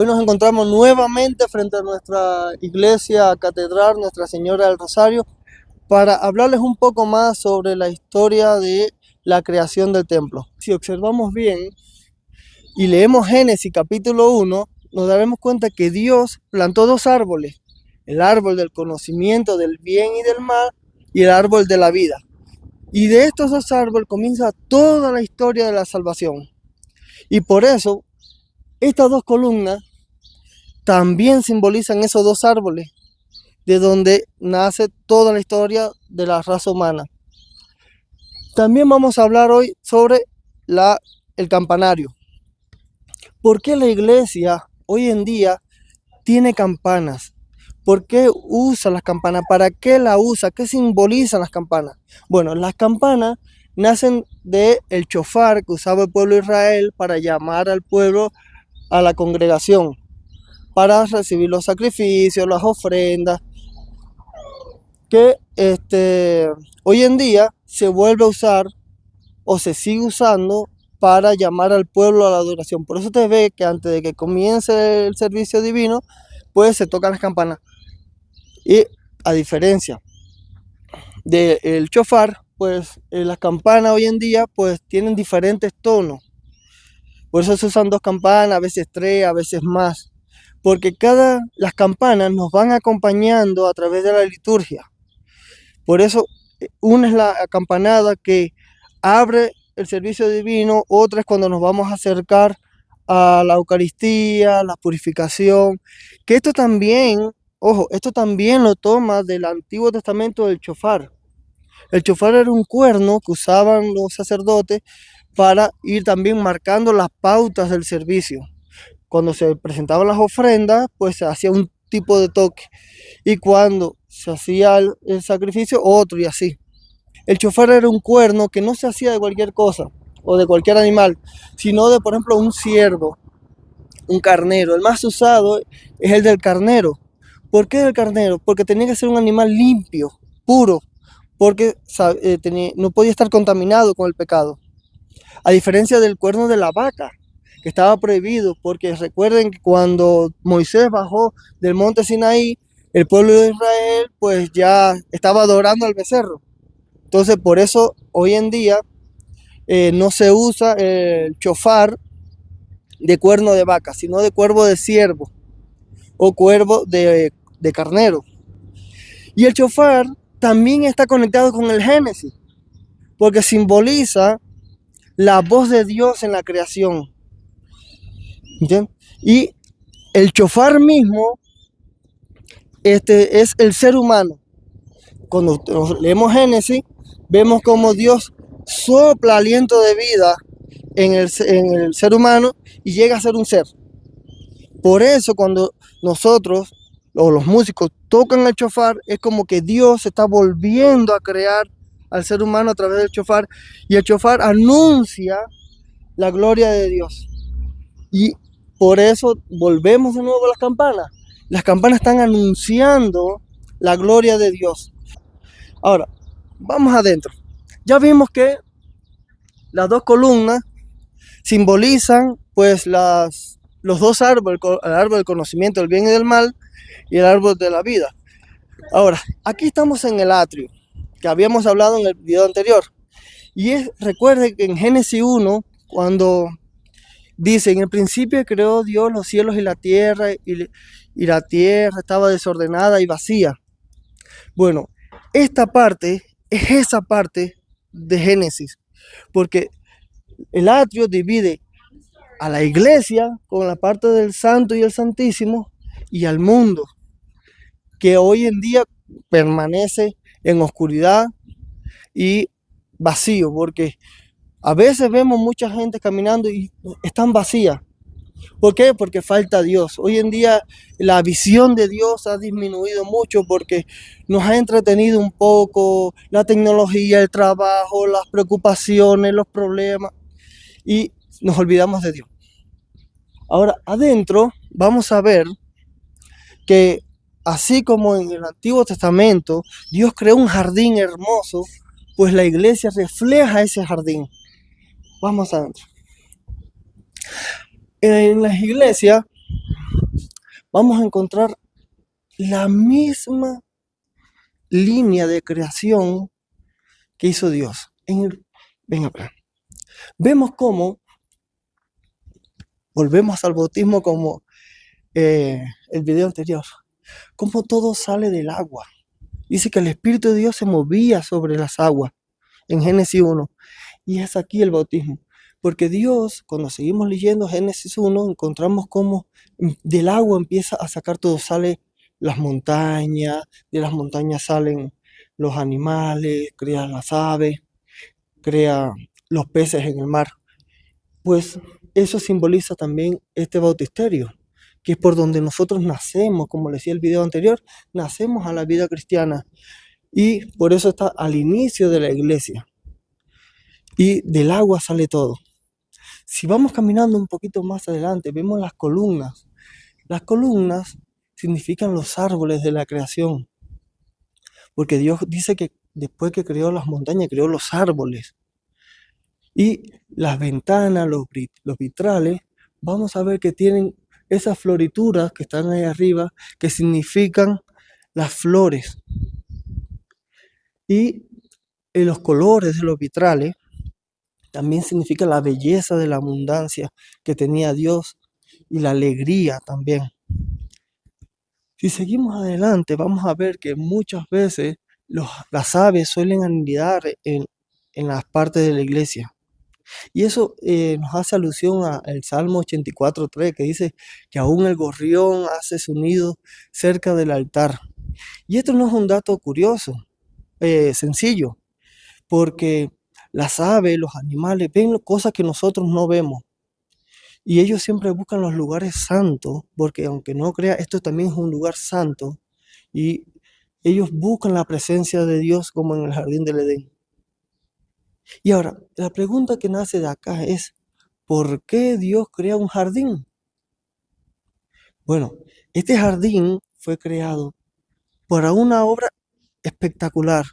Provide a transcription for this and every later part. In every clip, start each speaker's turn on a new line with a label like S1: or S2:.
S1: Hoy nos encontramos nuevamente frente a nuestra iglesia catedral, Nuestra Señora del Rosario, para hablarles un poco más sobre la historia de la creación del templo. Si observamos bien y leemos Génesis capítulo 1, nos daremos cuenta que Dios plantó dos árboles, el árbol del conocimiento del bien y del mal y el árbol de la vida. Y de estos dos árboles comienza toda la historia de la salvación. Y por eso, estas dos columnas también simbolizan esos dos árboles, de donde nace toda la historia de la raza humana. También vamos a hablar hoy sobre el campanario. ¿Por qué la iglesia hoy en día tiene campanas? ¿Por qué usa las campanas? ¿Para qué la usa? ¿Qué simbolizan las campanas? Bueno, las campanas nacen del chofar que usaba el pueblo de Israel para llamar al pueblo a la congregación, para recibir los sacrificios, las ofrendas, que hoy en día se vuelve a usar o se sigue usando para llamar al pueblo a la adoración. Por eso te ve que antes de que comience el servicio divino, pues se tocan las campanas. Y a diferencia del chofar, pues las campanas hoy en día pues tienen diferentes tonos. Por eso se usan dos campanas, a veces tres, a veces más. Porque las campanas nos van acompañando a través de la liturgia. Por eso una es la campanada que abre el servicio divino, otra es cuando nos vamos a acercar a la Eucaristía, la purificación, que esto también, ojo, esto también lo toma del Antiguo Testamento del chofar. El chofar era un cuerno que usaban los sacerdotes para ir también marcando las pautas del servicio. Cuando se presentaban las ofrendas, pues se hacía un tipo de toque. Y cuando se hacía el sacrificio, otro y así. El chofar era un cuerno que no se hacía de cualquier cosa o de cualquier animal, sino de, por ejemplo, un ciervo, un carnero. El más usado es el del carnero. ¿Por qué del carnero? Porque tenía que ser un animal limpio, puro, porque no podía estar contaminado con el pecado. A diferencia del cuerno de la vaca, que estaba prohibido, porque recuerden que cuando Moisés bajó del monte Sinaí, el pueblo de Israel pues ya estaba adorando al becerro. Entonces por eso hoy en día no se usa el chofar de cuerno de vaca, sino de cuervo de ciervo o cuervo de carnero. Y el chofar también está conectado con el Génesis, porque simboliza la voz de Dios en la creación. ¿Entiendes? Y el chofar mismo es el ser humano. Cuando leemos Génesis, vemos como Dios sopla aliento de vida en el ser humano y llega a ser un ser. Por eso cuando nosotros o los músicos tocan el chofar, es como que Dios está volviendo a crear al ser humano a través del chofar, y el chofar anuncia la gloria de Dios. Y por eso volvemos de nuevo a las campanas. Las campanas están anunciando la gloria de Dios. Ahora, vamos adentro. Ya vimos que las dos columnas simbolizan pues los dos árboles, el árbol del conocimiento del bien y del mal y el árbol de la vida. Ahora, aquí estamos en el atrio, que habíamos hablado en el video anterior. Y recuerden que en Génesis 1, cuando dice, en el principio creó Dios los cielos y la tierra estaba desordenada y vacía. Bueno, esta parte es esa parte de Génesis, porque el atrio divide a la iglesia con la parte del santo y el santísimo y al mundo, que hoy en día permanece en oscuridad y vacío, porque a veces vemos mucha gente caminando y están vacías. ¿Por qué? Porque falta Dios. Hoy en día la visión de Dios ha disminuido mucho porque nos ha entretenido un poco la tecnología, el trabajo, las preocupaciones, los problemas, y nos olvidamos de Dios. Ahora, adentro vamos a ver que así como en el Antiguo Testamento Dios creó un jardín hermoso, pues la iglesia refleja ese jardín. Vamos adentro. En las iglesias vamos a encontrar la misma línea de creación que hizo Dios. Ven acá. Vemos cómo, volvemos al bautismo como el video anterior, cómo todo sale del agua. Dice que el Espíritu de Dios se movía sobre las aguas en Génesis 1. Y es aquí el bautismo. Porque Dios, cuando seguimos leyendo Génesis 1, encontramos cómo del agua empieza a sacar todo. Sale las montañas, de las montañas salen los animales, crea las aves, crea los peces en el mar. Pues eso simboliza también este bautisterio, que es por donde nosotros nacemos, como le decía el video anterior, nacemos a la vida cristiana. Y por eso está al inicio de la iglesia. Y del agua sale todo. Si vamos caminando un poquito más adelante, vemos las columnas. Las columnas significan los árboles de la creación. Porque Dios dice que después que creó las montañas, creó los árboles. Y las ventanas, los vitrales, vamos a ver que tienen esas florituras que están ahí arriba, que significan las flores. Y en los colores de los vitrales también significa la belleza de la abundancia que tenía Dios y la alegría también. Si seguimos adelante, vamos a ver que muchas veces las aves suelen anidar en las partes de la iglesia. Y eso nos hace alusión al Salmo 84:3, que dice que aún el gorrión hace su nido cerca del altar. Y esto no es un dato curioso, sencillo, porque las aves, los animales, ven cosas que nosotros no vemos. Y ellos siempre buscan los lugares santos, porque aunque no crea, esto también es un lugar santo. Y ellos buscan la presencia de Dios como en el jardín del Edén. Y ahora, la pregunta que nace de acá es, ¿por qué Dios crea un jardín? Bueno, este jardín fue creado para una obra espectacular,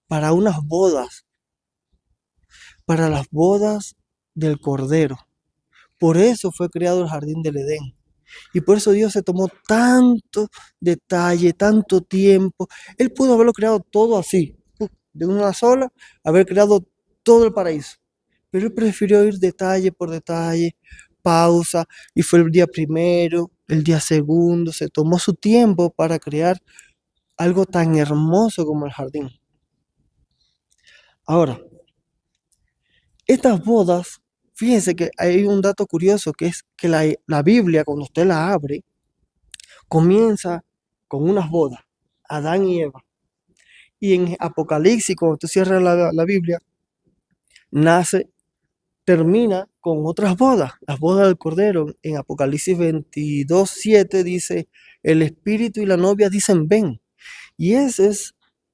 S1: para unas bodas, para las bodas del Cordero. Por eso fue creado el jardín del Edén. Y por eso Dios se tomó tanto detalle, tanto tiempo. Él pudo haberlo creado todo así, de una sola, haber creado todo el paraíso. Pero él prefirió ir detalle por detalle, pausa, y fue el día primero, el día segundo, se tomó su tiempo para crear algo tan hermoso como el jardín. Ahora, estas bodas, fíjense que hay un dato curioso, que es que la Biblia, cuando usted la abre, comienza con unas bodas, Adán y Eva. Y en Apocalipsis, cuando tú cierras la Biblia, termina con otras bodas, las bodas del Cordero. En Apocalipsis 22:7 dice, el Espíritu y la novia dicen ven. Y ese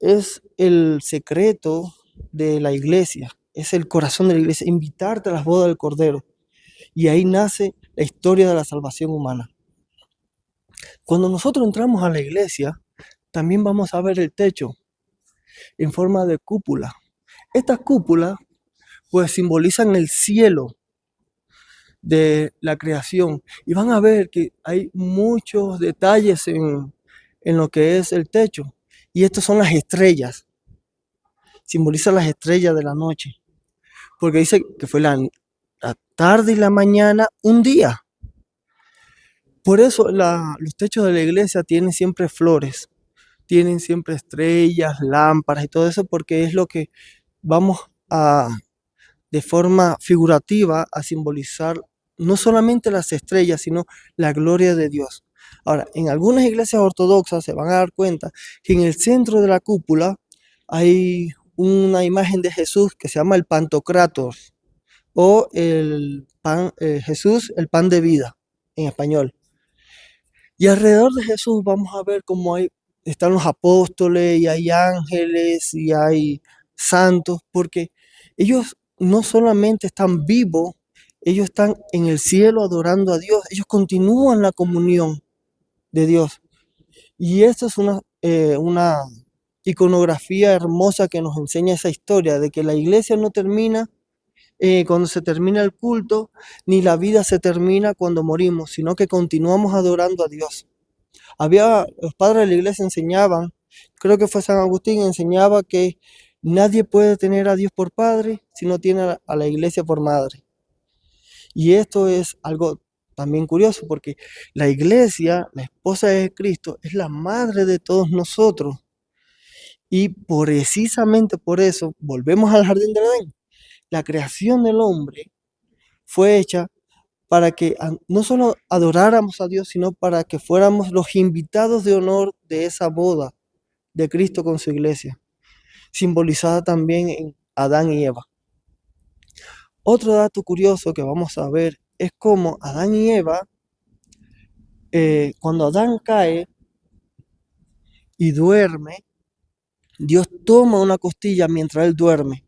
S1: es el secreto de la iglesia, es el corazón de la iglesia, invitarte a las bodas del Cordero. Y ahí nace la historia de la salvación humana. Cuando nosotros entramos a la iglesia, también vamos a ver el techo en forma de cúpula. Estas cúpulas pues simbolizan el cielo de la creación y van a ver que hay muchos detalles en lo que es el techo, y estas son las estrellas, simbolizan las estrellas de la noche, porque dice que fue la tarde y la mañana un día. Por eso los techos de la iglesia tienen siempre flores, tienen siempre estrellas, lámparas y todo eso, porque es lo que vamos de forma figurativa a simbolizar no solamente las estrellas, sino la gloria de Dios. Ahora, en algunas iglesias ortodoxas se van a dar cuenta que en el centro de la cúpula hay una imagen de Jesús que se llama el Pantocrator, o Jesús, el pan de vida, en español. Y alrededor de Jesús vamos a ver cómo están los apóstoles, y hay ángeles, y hay santos, porque ellos no solamente están vivos, ellos están en el cielo adorando a Dios, ellos continúan la comunión de Dios. Y esta es una iconografía hermosa que nos enseña esa historia de que la iglesia no termina cuando se termina el culto, ni la vida se termina cuando morimos, sino que continuamos adorando a Dios. Los padres de la iglesia enseñaban, creo que fue San Agustín, enseñaba que nadie puede tener a Dios por padre si no tiene a la iglesia por madre. Y esto es algo también curioso porque la iglesia, la esposa de Cristo, es la madre de todos nosotros. Y precisamente por eso, volvemos al jardín del Edén. La creación del hombre fue hecha para que no solo adoráramos a Dios, sino para que fuéramos los invitados de honor de esa boda de Cristo con su iglesia, simbolizada también en Adán y Eva. Otro dato curioso que vamos a ver es cómo Adán y Eva, cuando Adán cae y duerme, Dios toma una costilla mientras él duerme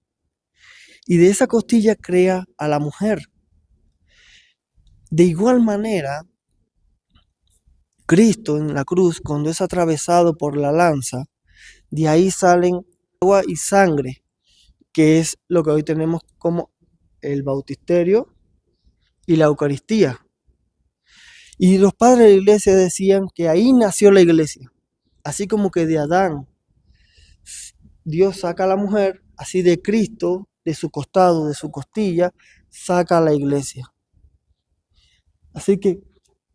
S1: y de esa costilla crea a la mujer. De igual manera, Cristo en la cruz, cuando es atravesado por la lanza, de ahí salen agua y sangre, que es lo que hoy tenemos como el bautisterio y la Eucaristía. Y los padres de la iglesia decían que ahí nació la iglesia. Así como que de Adán Dios saca a la mujer, así de Cristo, de su costado, de su costilla, saca a la iglesia. Así que,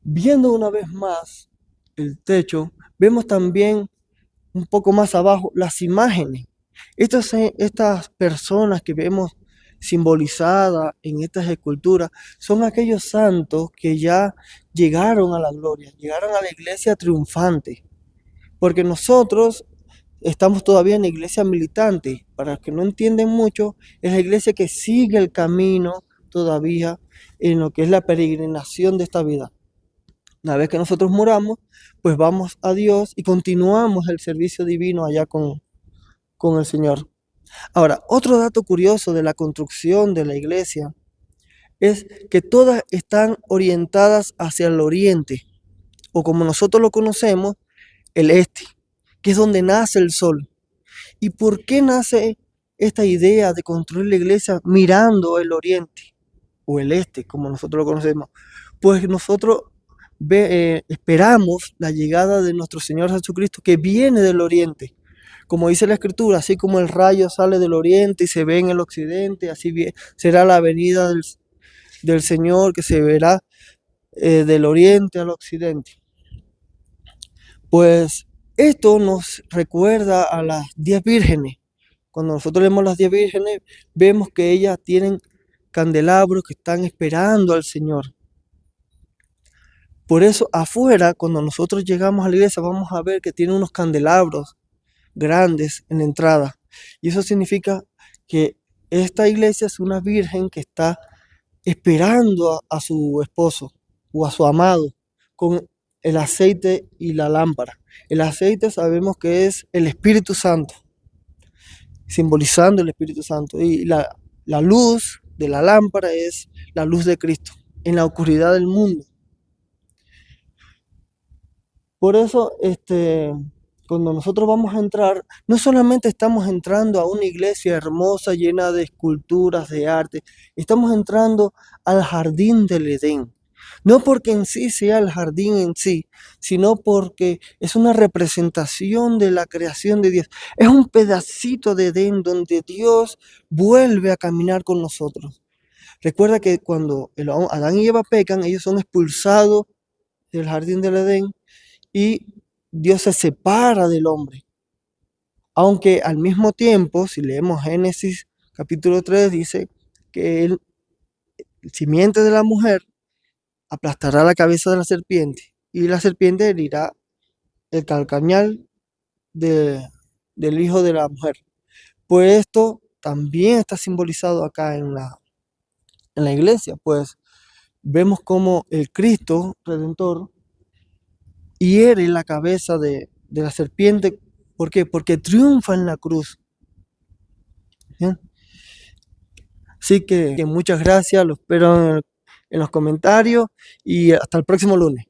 S1: viendo una vez más el techo, vemos también un poco más abajo las imágenes. Estas personas que vemos simbolizadas en estas esculturas son aquellos santos que ya llegaron a la gloria, llegaron a la iglesia triunfante. Porque nosotros estamos todavía en la iglesia militante. Para los que no entienden mucho, es la iglesia que sigue el camino todavía en lo que es la peregrinación de esta vida. Una vez que nosotros muramos, pues vamos a Dios y continuamos el servicio divino allá con el Señor. Ahora, otro dato curioso de la construcción de la iglesia es que todas están orientadas hacia el oriente, o como nosotros lo conocemos, el este, que es donde nace el sol. ¿Y por qué nace esta idea de construir la iglesia mirando el oriente o el este, como nosotros lo conocemos? Pues nosotros esperamos la llegada de nuestro Señor Jesucristo que viene del oriente. Como dice la Escritura, así como el rayo sale del oriente y se ve en el occidente, así será la venida del Señor que se verá del oriente al occidente. Pues esto nos recuerda a las 10 vírgenes. Cuando nosotros leemos las 10 vírgenes, vemos que ellas tienen candelabros que están esperando al Señor. Por eso afuera, cuando nosotros llegamos a la iglesia, vamos a ver que tiene unos candelabros grandes en la entrada. Y eso significa que esta iglesia es una virgen que está esperando a su esposo o a su amado con el aceite y la lámpara. El aceite sabemos que es el Espíritu Santo, simbolizando el Espíritu Santo. Y la luz de la lámpara es la luz de Cristo en la oscuridad del mundo. Por eso, cuando nosotros vamos a entrar, no solamente estamos entrando a una iglesia hermosa, llena de esculturas, de arte, estamos entrando al jardín del Edén. No porque en sí sea el jardín en sí, sino porque es una representación de la creación de Dios. Es un pedacito de Edén donde Dios vuelve a caminar con nosotros. Recuerda que cuando Adán y Eva pecan, ellos son expulsados del jardín del Edén y Dios se separa del hombre. Aunque al mismo tiempo, si leemos Génesis capítulo 3, dice que el simiente de la mujer aplastará la cabeza de la serpiente y la serpiente herirá el calcañal del hijo de la mujer. Pues esto también está simbolizado acá en la iglesia, pues vemos como el Cristo Redentor hiere la cabeza de la serpiente. ¿Por qué? Porque triunfa en la cruz. ¿Bien? Así que muchas gracias, lo espero en los comentarios y hasta el próximo lunes.